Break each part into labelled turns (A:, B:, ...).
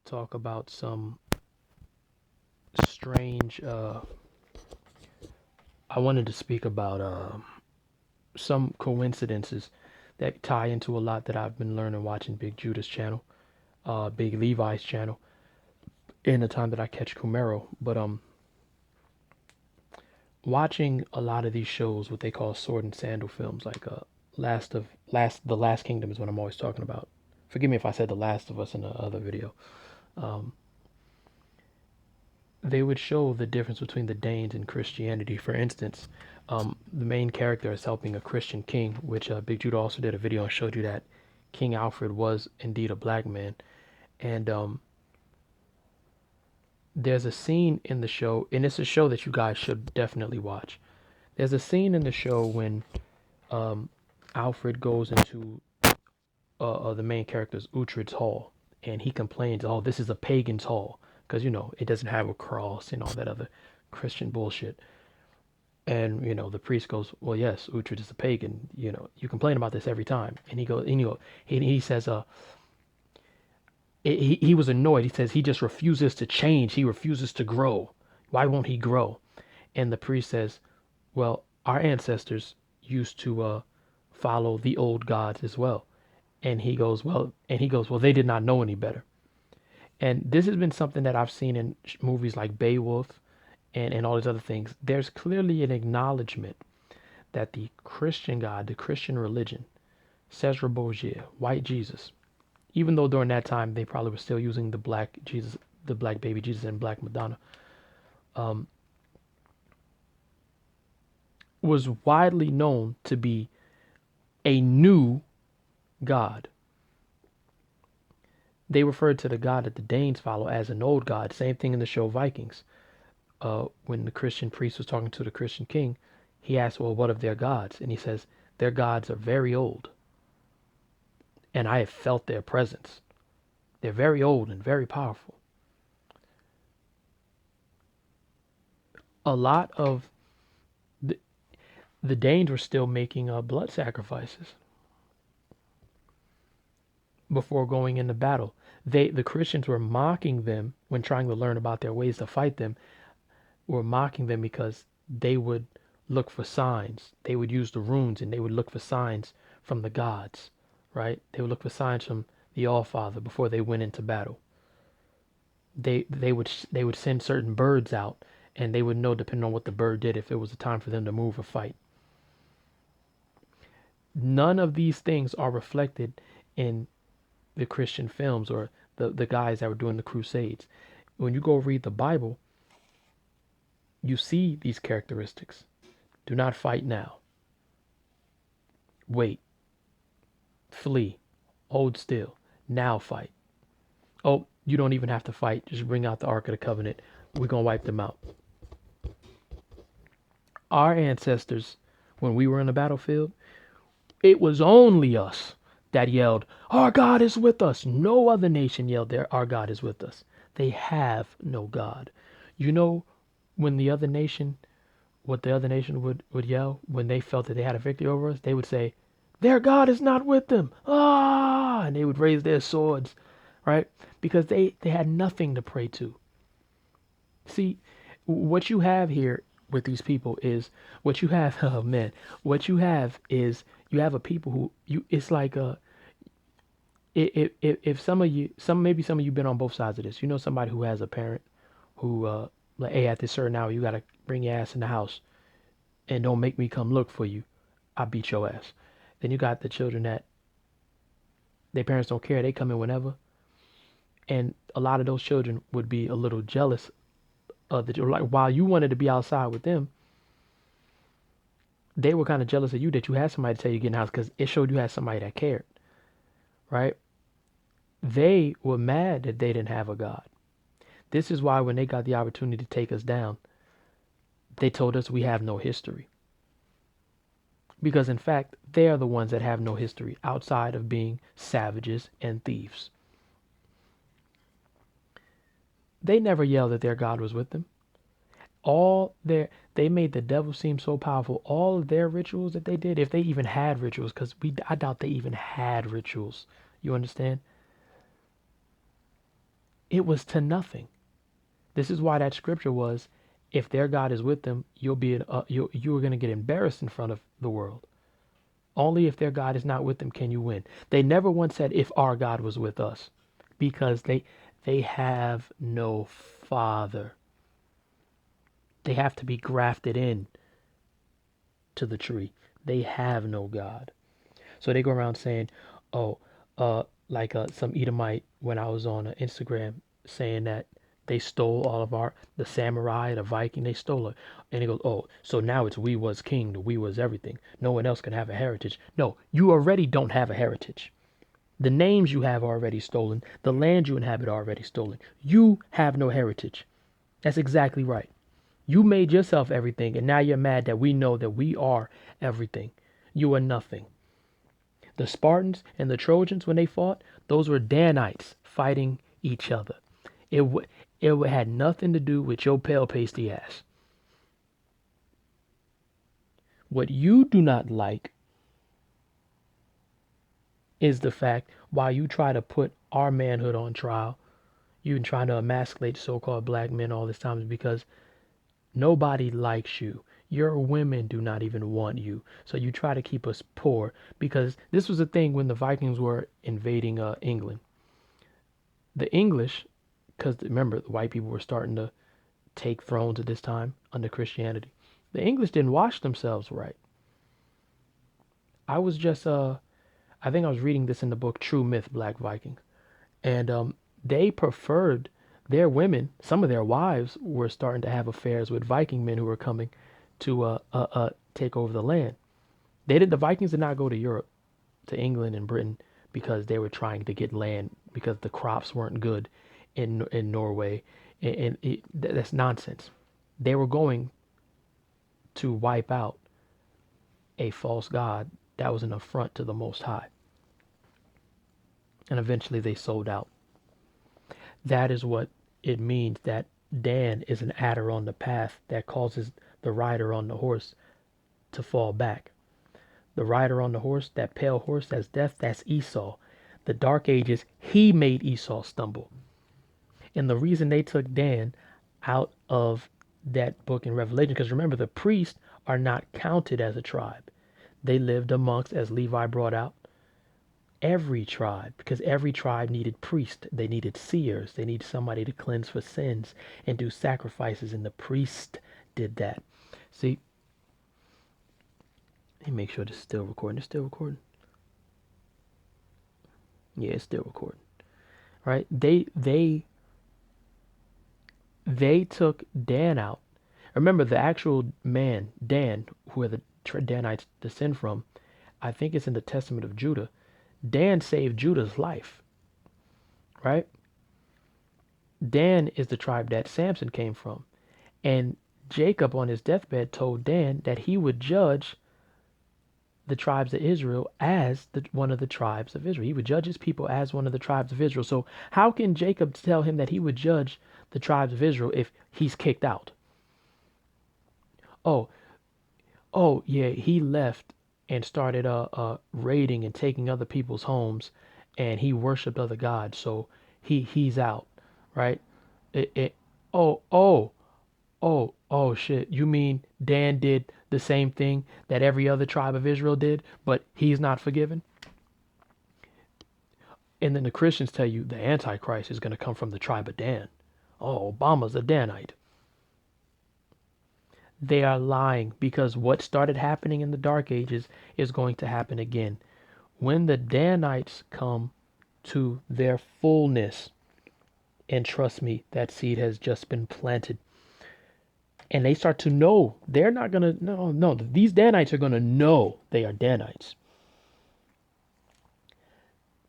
A: talk about some strange. I wanted to speak about some coincidences that tie into a lot that I've been learning watching Big Judah's channel, Big Levi's channel, in the time that I catch Kumero. But watching a lot of these shows, what they call sword and sandal films, like the Last Kingdom is what I'm always talking about. Forgive me if I said the Last of Us in the other video. Um, they would show the difference between the Danes and Christianity. For instance, the main character is helping a Christian king, which Big Judah also did a video and showed you that King Alfred was indeed a black man. And there's a scene in the show, and it's a show that you guys should definitely watch. There's a scene in the show when um, Alfred goes into the main character's Uhtred's hall, and he complains, "Oh, this is a pagan's hall," because it doesn't have a cross and all that other Christian bullshit. And the priest goes, "Well, yes, Uhtred is a pagan. You complain about this every time." And he goes, he says, he was annoyed. He says he just refuses to change. He refuses to grow. Why won't he grow? And the priest says, "Well, our ancestors used to follow the old gods as well." And he goes, "Well, they did not know any better." And this has been something that I've seen in movies like Beowulf and all these other things. There's clearly an acknowledgement that the Christian God, the Christian religion, Cesar Borgia, white Jesus, even though during that time they probably were still using the black Jesus, the black baby Jesus and black Madonna, um, was widely known to be a new God. They referred to the God that the Danes follow as an old God. Same thing in the show Vikings. When the Christian priest was talking to the Christian king, he asked, "Well, what of their gods?" And he says, "Their gods are very old, and I have felt their presence. They're very old and very powerful." A lot of the, the Danes were still making blood sacrifices before going into battle. The Christians were mocking them when trying to learn about their ways to fight them. Were mocking them because they would look for signs. They would use the runes and they would look for signs from the gods, right? They would look for signs from the All-Father before they went into battle. They would send certain birds out, and they would know, depending on what the bird did, if it was a time for them to move or fight. None of these things are reflected in the Christian films or the guys that were doing the Crusades. When you go read the Bible, you see these characteristics. Do not fight now. Wait. Flee. Hold still. Now fight. Oh, you don't even have to fight. Just bring out the Ark of the Covenant. We're going to wipe them out. Our ancestors, when we were in the battlefield, it was only us that yelled, "Our God is with us." No other nation yelled there, "Our God is with us." They have no God. You know, when the other nation, what the other nation would yell when they felt that they had a victory over us, they would say, "Their God is not with them." Ah, and they would raise their swords, right? Because they had nothing to pray to. See, what you have here with these people is what you have. Oh man, what you have is you have a people who it's like if some of you, maybe some of you been on both sides of this. You know somebody who has a parent who like, "Hey, at this certain hour you gotta bring your ass in the house and don't make me come look for you. I beat your ass." Then you got the children that their parents don't care. They come in whenever. And a lot of those children would be a little jealous of the, like, while you wanted to be outside with them, they were kind of jealous of you that you had somebody to tell you to get in the house because it showed you had somebody that cared, right? They were mad that they didn't have a God. This is why when they got the opportunity to take us down, they told us we have no history. Because in fact, they are the ones that have no history outside of being savages and thieves. They never yelled that their God was with them. They made the devil seem so powerful. All of their rituals that they did, if they even had rituals, because I doubt they even had rituals. You understand? It was to nothing. This is why that scripture was, if their God is with them, you're going to get embarrassed in front of the world. Only if their God is not with them can you win. They never once said if our God was with us, because they have no father. They have to be grafted in to the tree. They have no God. So they go around saying, oh, some Edomite when I was on Instagram saying that they stole all of the samurai, the Viking, they stole it. And he goes, oh, so now it's we was king, the we was everything. No one else can have a heritage. No, you already don't have a heritage. The names you have are already stolen. The land you inhabit are already stolen. You have no heritage. That's exactly right. You made yourself everything, and now you're mad that we know that we are everything. You are nothing. The Spartans and the Trojans, when they fought, those were Danites fighting each other. It had nothing to do with your pale pasty ass. What you do not like is the fact while you try to put our manhood on trial, you've been trying to emasculate so-called black men all this time is because nobody likes you. Your women do not even want you. So you try to keep us poor because this was the thing when the Vikings were invading England. The English, because remember, the white people were starting to take thrones at this time under Christianity. The English didn't wash themselves right. I was just, I think I was reading this in the book True Myth, Black Vikings. And they preferred their women, some of their wives were starting to have affairs with Viking men who were coming to take over the land. The Vikings did not go to Europe, to England and Britain, because they were trying to get land because the crops weren't good in Norway, and that's nonsense. They were going to wipe out a false god that was an affront to the Most High, and eventually they sold out. That is what it means that Dan is an adder on the path that causes the rider on the horse to fall back. The rider on the horse, that pale horse, that's death, that's Esau. The Dark Ages, he made Esau stumble. And the reason they took Dan out of that book in Revelation, because remember, the priests are not counted as a tribe. They lived amongst, as Levi brought out, every tribe, because every tribe needed priests. They needed seers. They needed somebody to cleanse for sins and do sacrifices, and the priest did that. See, let me make sure this is still recording. It's still recording. Yeah, it's still recording. Right? They took Dan out. Remember, the actual man, Dan, where the Danites descend from, I think it's in the Testament of Judah. Dan saved Judah's life, right? Dan is the tribe that Samson came from. And Jacob on his deathbed told Dan that he would judge the tribes of Israel as one of the tribes of Israel. He would judge his people as one of the tribes of Israel. So how can Jacob tell him that he would judge the tribes of Israel if he's kicked out? Oh, oh yeah, he left and started raiding and taking other people's homes, and he worshipped other gods. So he's out, right? It, it oh oh oh shit. You mean Dan did the same thing that every other tribe of Israel did, but he's not forgiven? And then the Christians tell you the Antichrist is going to come from the tribe of Dan. Oh, Obama's a Danite. They are lying because what started happening in the Dark Ages is going to happen again. When the Danites come to their fullness, and trust me, that seed has just been planted. And they start to know they're not going to, no, these Danites are going to know they are Danites.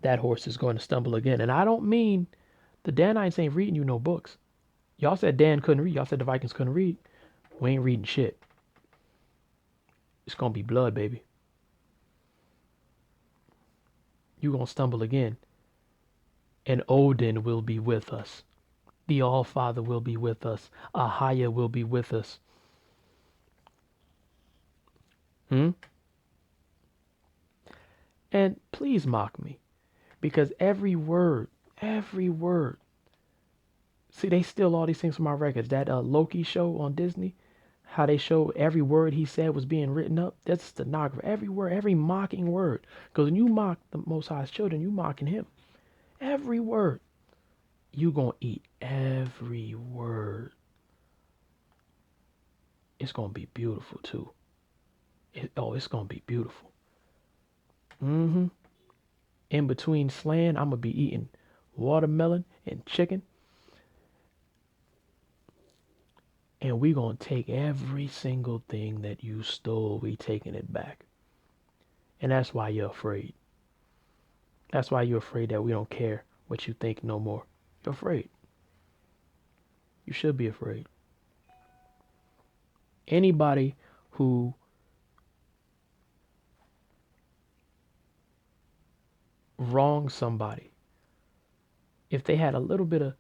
A: That horse is going to stumble again. And I don't mean the Danites ain't reading you no books. Y'all said Dan couldn't read. Y'all said the Vikings couldn't read. We ain't reading shit. It's going to be blood, baby. You're going to stumble again. And Odin will be with us. The All-Father will be with us. Ahaya will be with us. And please mock me. Because every word See, they steal all these things from our records. That Loki show on Disney, how they show every word he said was being written up. That's stenographer. Every word, every mocking word. Because when you mock the Most High's children, you mocking him. Every word. You gonna eat every word. It's gonna be beautiful too. It's gonna be beautiful. Mm-hmm. In between slaying, I'm gonna be eating watermelon and chicken. And we gonna take every single thing that you stole, we taking it back. And that's why you're afraid. That's why you're afraid that we don't care what you think no more. You're afraid. You should be afraid. Anybody who wrongs somebody, if they had a little bit of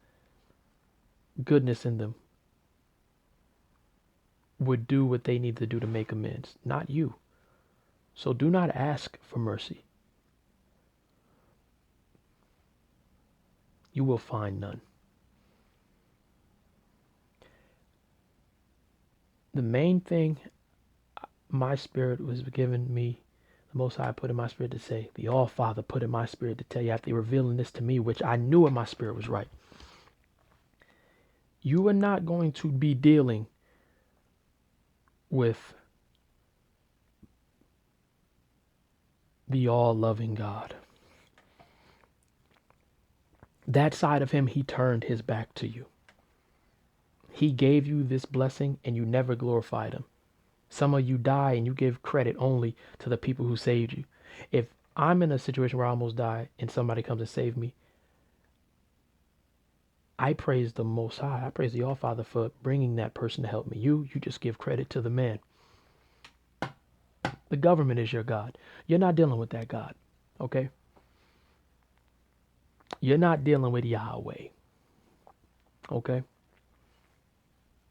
A: goodness in them, would do what they need to do to make amends, not you. So do not ask for mercy. You will find none. The main thing my spirit was given me, the Most High put in my spirit to say, the All Father put in my spirit to tell you after revealing this to me, which I knew in my spirit was right. You are not going to be dealing with the all-loving God. That side of him, he turned his back to you. He gave you this blessing and you never glorified him. Some of you die and you give credit only to the people who saved you. If I'm in a situation where I almost die and somebody comes and save me, I praise the Most High. I praise the All-Father for bringing that person to help me. You just give credit to the man. The government is your God. You're not dealing with that God, okay? You're not dealing with Yahweh, okay?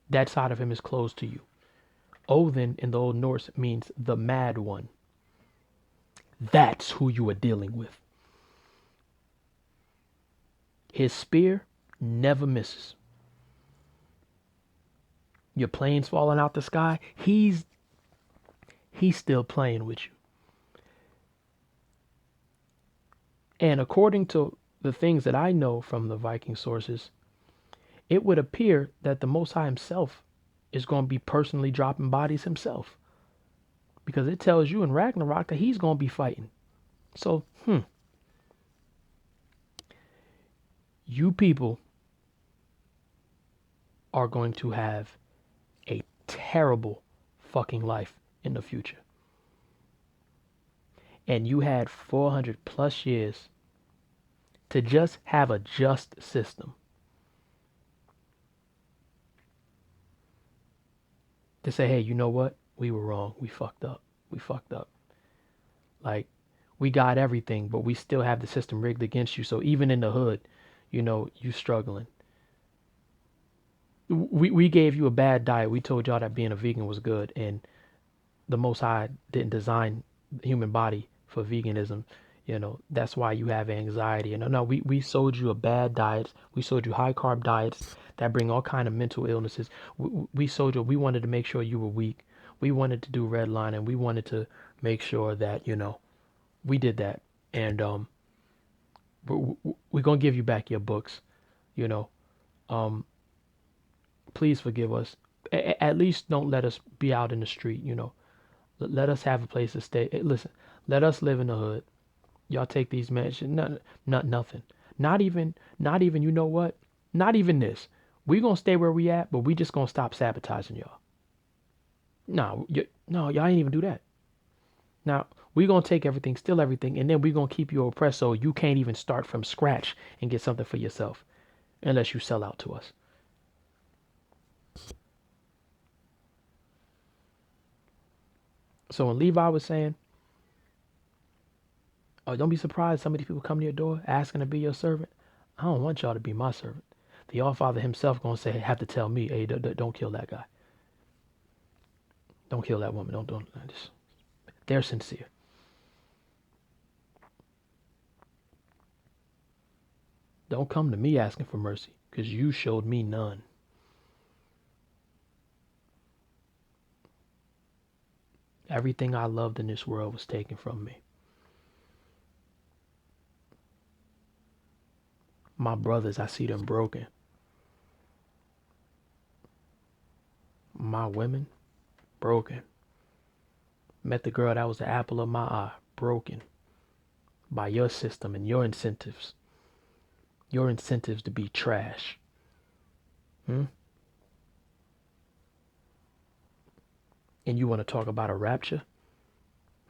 A: That side of him is closed to you. Odin in the Old Norse means the mad one. That's who you are dealing with. His spear never misses. Your plane's falling out the sky. He's still playing with you. And according to the things that I know from the Viking sources, it would appear that the Most High himself is going to be personally dropping bodies himself. Because it tells you in Ragnarok that he's going to be fighting. So, you people are going to have a terrible fucking life in the future. And you had 400 plus years to just have a just system. To say, hey, you know what? We were wrong. We fucked up. We fucked up. Like, we got everything, but we still have the system rigged against you. So even in the hood, you struggling. We gave you a bad diet. We told y'all that being a vegan was good. And the Most High didn't design the human body for veganism. That's why you have anxiety. And no, we sold you a bad diet. We sold you high carb diets that bring all kind of mental illnesses. We sold you. We wanted to make sure you were weak. We wanted to do redline, and we wanted to make sure that we did that. And we're gonna give you back your books. Please forgive us. At least don't let us be out in the street. Let us have a place to stay. Listen, let us live in the hood. Y'all take these mansions, nothing. Not even, you know what? Not even this. We gonna stay where we at, but we just gonna stop sabotaging y'all. No, y'all ain't even do that. Now, we gonna take everything, steal everything, and then we gonna keep you oppressed so you can't even start from scratch and get something for yourself. Unless you sell out to us. So when Levi was saying, oh, don't be surprised some of these people come to your door asking to be your servant. I don't want y'all to be my servant. The All-Father himself going to say, have to tell me, hey, don't kill that guy. Don't kill that woman. Don't. They're sincere. Don't come to me asking for mercy. because you showed me none. Everything I loved in this world was taken from me. My brothers, I see them broken. My women, broken. Met the girl that was the apple of my eye, broken by your system and your incentives. Your incentives to be trash. Hmm? And you want to talk about a rapture?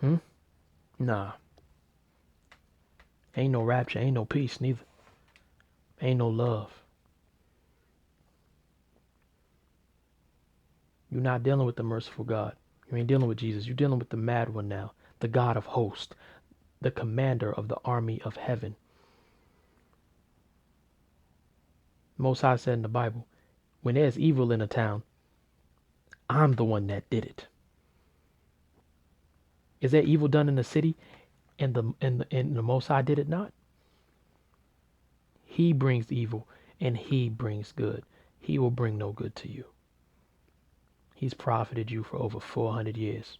A: Hmm? Nah. Ain't no rapture, ain't no peace neither. Ain't no love. You're not dealing with the merciful God. You ain't dealing with Jesus. You're dealing with the mad one now. The God of hosts. The commander of the army of heaven. Most High said in the Bible, when there's evil in a town, I'm the one that did it. Is there evil done in the city and the Most High did it not? He brings evil and he brings good. He will bring no good to you. He's profited you for over 400 years.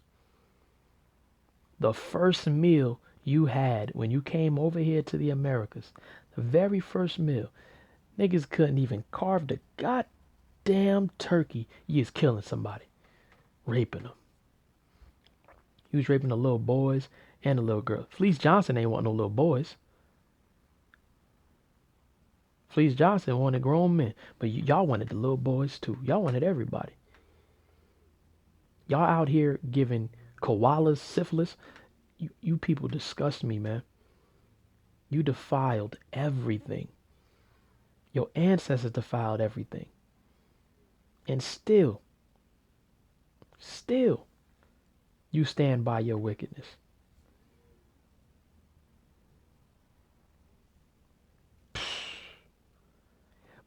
A: The first meal you had when you came over here to the Americas, the very first meal, niggas couldn't even carve the goddamn turkey. You was killing somebody, raping them. He was raping the little boys and the little girls. Fleece Johnson ain't want no little boys. Fleece Johnson wanted grown men, but y'all wanted the little boys too. Y'all wanted everybody. Y'all out here giving koalas syphilis. You people disgust me, man. You defiled everything. Your ancestors defiled everything. And still, you stand by your wickedness.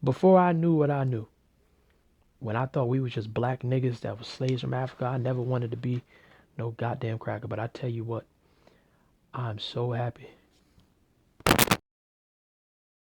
A: Before I knew what I knew, when I thought we was just black niggas that was slaves from Africa, I never wanted to be no goddamn cracker. But I tell you what, I'm so happy